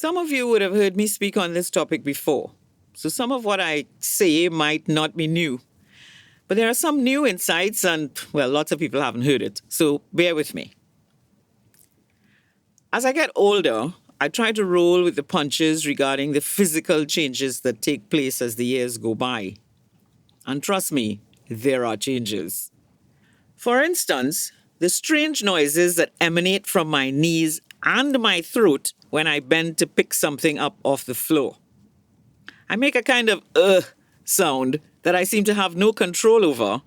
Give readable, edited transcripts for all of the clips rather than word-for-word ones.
Some of you would have heard me speak on this topic before, so some of what I say might not be new. But there are some new insights, and, well, lots of people haven't heard it, so bear with me. As I get older, I try to roll with the punches regarding the physical changes that take place as the years go by. And trust me, there are changes. For instance, the strange noises that emanate from my knees and my throat when I bend to pick something up off the floor. I make a kind of sound that I seem to have no control over,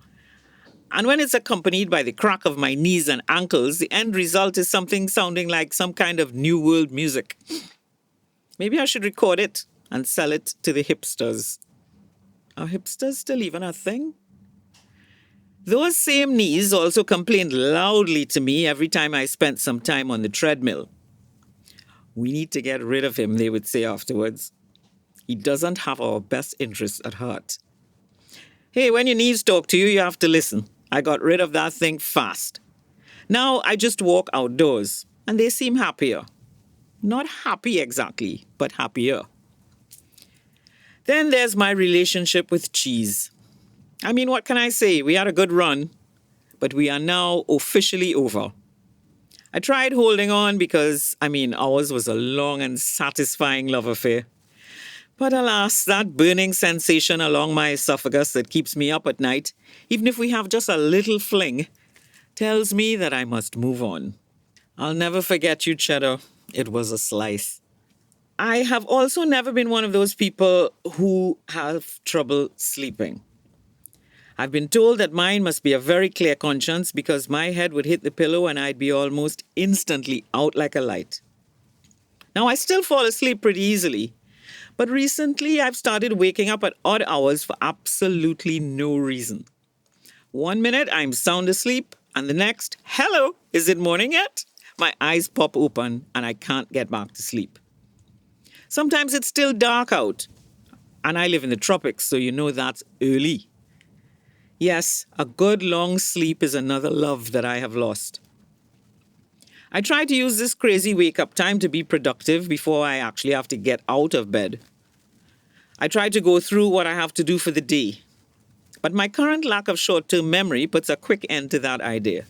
and when it's accompanied by the crack of my knees and ankles, the end result is something sounding like some kind of New World music. Maybe I should record it and sell it to the hipsters. Are hipsters still even a thing? Those same knees also complained loudly to me every time I spent some time on the treadmill. We need to get rid of him, they would say afterwards. He doesn't have our best interests at heart. Hey, when your knees talk to you, you have to listen. I got rid of that thing fast. Now I just walk outdoors, and they seem happier. Not happy exactly, but happier. Then there's my relationship with cheese. I mean, what can I say? We had a good run, but we are now officially over. I tried holding on because, ours was a long and satisfying love affair. But alas, that burning sensation along my esophagus that keeps me up at night, even if we have just a little fling, tells me that I must move on. I'll never forget you, Cheddar. It was a slice. I have also never been one of those people who have trouble sleeping. I've been told that mine must be a very clear conscience because my head would hit the pillow and I'd be almost instantly out like a light. Now, I still fall asleep pretty easily, but recently I've started waking up at odd hours for absolutely no reason. 1 minute I'm sound asleep, and the next, hello, is it morning yet? My eyes pop open and I can't get back to sleep. Sometimes it's still dark out, and I live in the tropics, so you know that's early. Yes, a good long sleep is another love that I have lost. I try to use this crazy wake-up time to be productive before I actually have to get out of bed. I try to go through what I have to do for the day. But my current lack of short-term memory puts a quick end to that idea.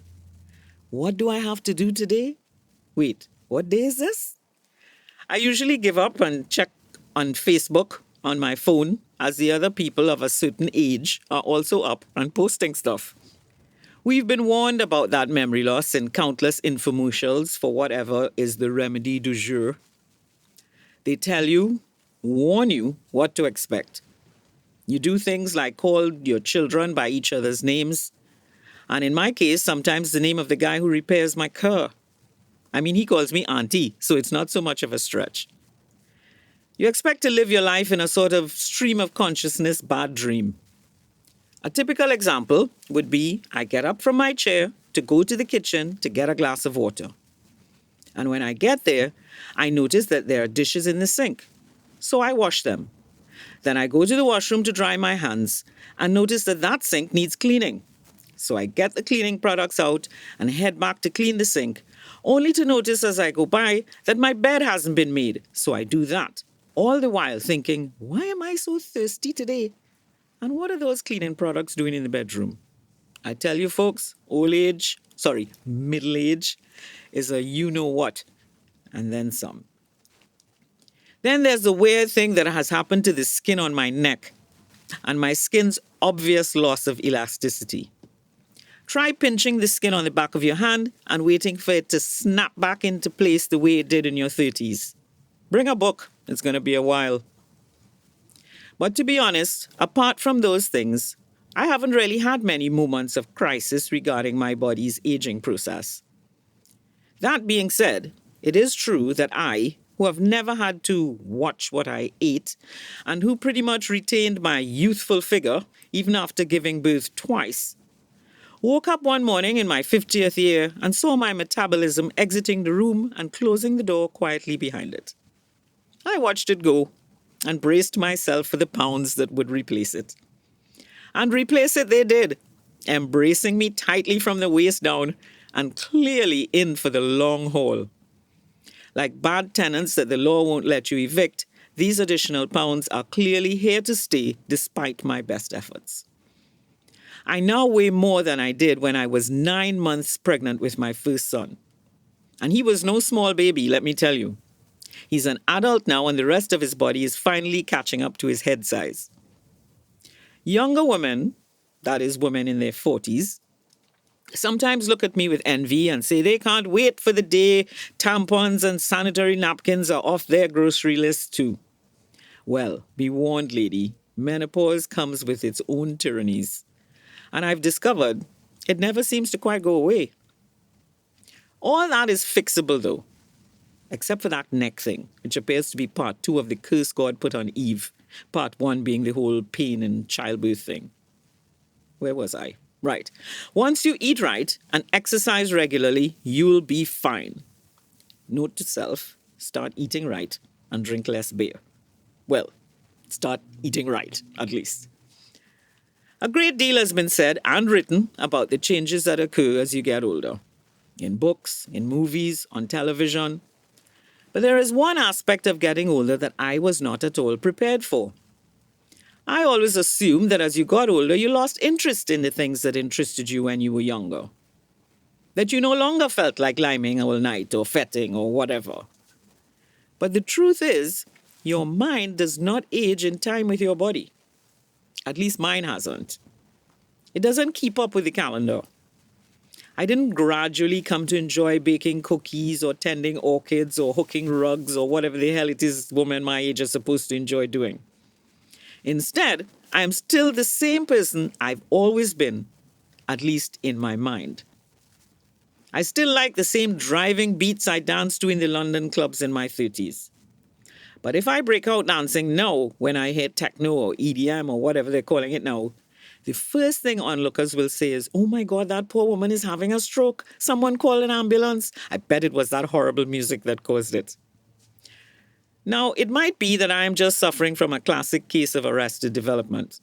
What do I have to do today? Wait, what day is this? I usually give up and check on Facebook on my phone as the other people of a certain age are also up and posting stuff. We've been warned about that memory loss in countless infomercials for whatever is the remedy du jour. They tell you, warn you what to expect. You do things like call your children by each other's names, and in my case, sometimes the name of the guy who repairs my car. He calls me Auntie, so it's not so much of a stretch. You expect to live your life in a sort of stream of consciousness bad dream. A typical example would be I get up from my chair to go to the kitchen to get a glass of water. And when I get there, I notice that there are dishes in the sink. So I wash them. Then I go to the washroom to dry my hands and notice that that sink needs cleaning. So I get the cleaning products out and head back to clean the sink, only to notice as I go by that my bed hasn't been made. So I do that, all the while thinking, why am I so thirsty today? And what are those cleaning products doing in the bedroom? I tell you folks, middle age is a you-know-what, and then some. Then there's the weird thing that has happened to the skin on my neck and my skin's obvious loss of elasticity. Try pinching the skin on the back of your hand and waiting for it to snap back into place the way it did in your 30s. Bring a book. It's going to be a while. But to be honest, apart from those things, I haven't really had many moments of crisis regarding my body's aging process. That being said, it is true that I, who have never had to watch what I ate and who pretty much retained my youthful figure even after giving birth twice, woke up one morning in my 50th year and saw my metabolism exiting the room and closing the door quietly behind it. I watched it go and braced myself for the pounds that would replace it. And replace it they did, embracing me tightly from the waist down and clearly in for the long haul. Like bad tenants that the law won't let you evict, these additional pounds are clearly here to stay despite my best efforts. I now weigh more than I did when I was 9 months pregnant with my first son. And he was no small baby, let me tell you. He's an adult now, and the rest of his body is finally catching up to his head size. Younger women, that is, women in their 40s, sometimes look at me with envy and say they can't wait for the day tampons and sanitary napkins are off their grocery list too. Well, be warned, lady, menopause comes with its own tyrannies. And I've discovered it never seems to quite go away. All that is fixable, though, except for that neck thing, which appears to be part 2 of the curse God put on Eve, part 1 being the whole pain and childbirth thing. Where was I? Right. Once you eat right and exercise regularly, you'll be fine. Note to self, start eating right and drink less beer. Well, start eating right, at least. A great deal has been said and written about the changes that occur as you get older. In books, in movies, on television. But there is one aspect of getting older that I was not at all prepared for. I always assumed that as you got older, you lost interest in the things that interested you when you were younger. That you no longer felt like climbing all night or fetting or whatever. But the truth is, your mind does not age in time with your body. At least mine hasn't. It doesn't keep up with the calendar. I didn't gradually come to enjoy baking cookies or tending orchids or hooking rugs or whatever the hell it is women my age are supposed to enjoy doing. Instead, I am still the same person I've always been, at least in my mind. I still like the same driving beats I danced to in the London clubs in my 30s. But if I break out dancing now when I hear techno or EDM or whatever they're calling it now, the first thing onlookers will say is, "Oh my God, that poor woman is having a stroke. Someone call an ambulance." I bet it was that horrible music that caused it. Now, it might be that I am just suffering from a classic case of arrested development.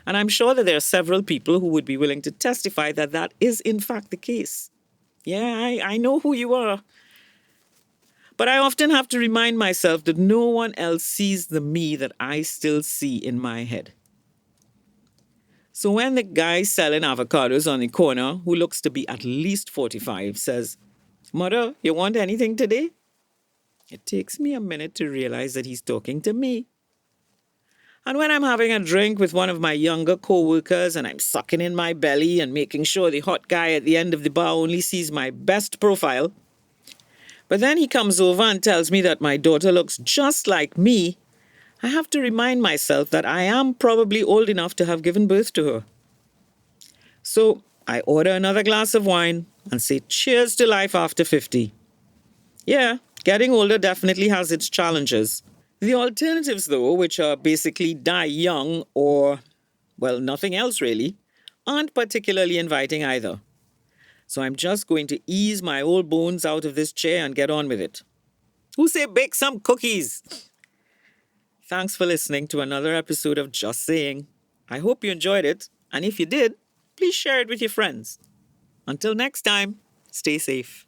And I'm sure that there are several people who would be willing to testify that that is in fact the case. Yeah, I know who you are. But I often have to remind myself that no one else sees the me that I still see in my head. So when the guy selling avocados on the corner, who looks to be at least 45, says, "Mother, you want anything today?" It takes me a minute to realize that he's talking to me. And when I'm having a drink with one of my younger co-workers and I'm sucking in my belly and making sure the hot guy at the end of the bar only sees my best profile, but then he comes over and tells me that my daughter looks just like me, I have to remind myself that I am probably old enough to have given birth to her. So I order another glass of wine and say cheers to life after 50. Yeah, getting older definitely has its challenges. The alternatives, though, which are basically die young or, well, nothing else really, aren't particularly inviting either. So I'm just going to ease my old bones out of this chair and get on with it. Who say bake some cookies? Thanks for listening to another episode of Just Saying. I hope you enjoyed it, and if you did, please share it with your friends. Until next time, stay safe.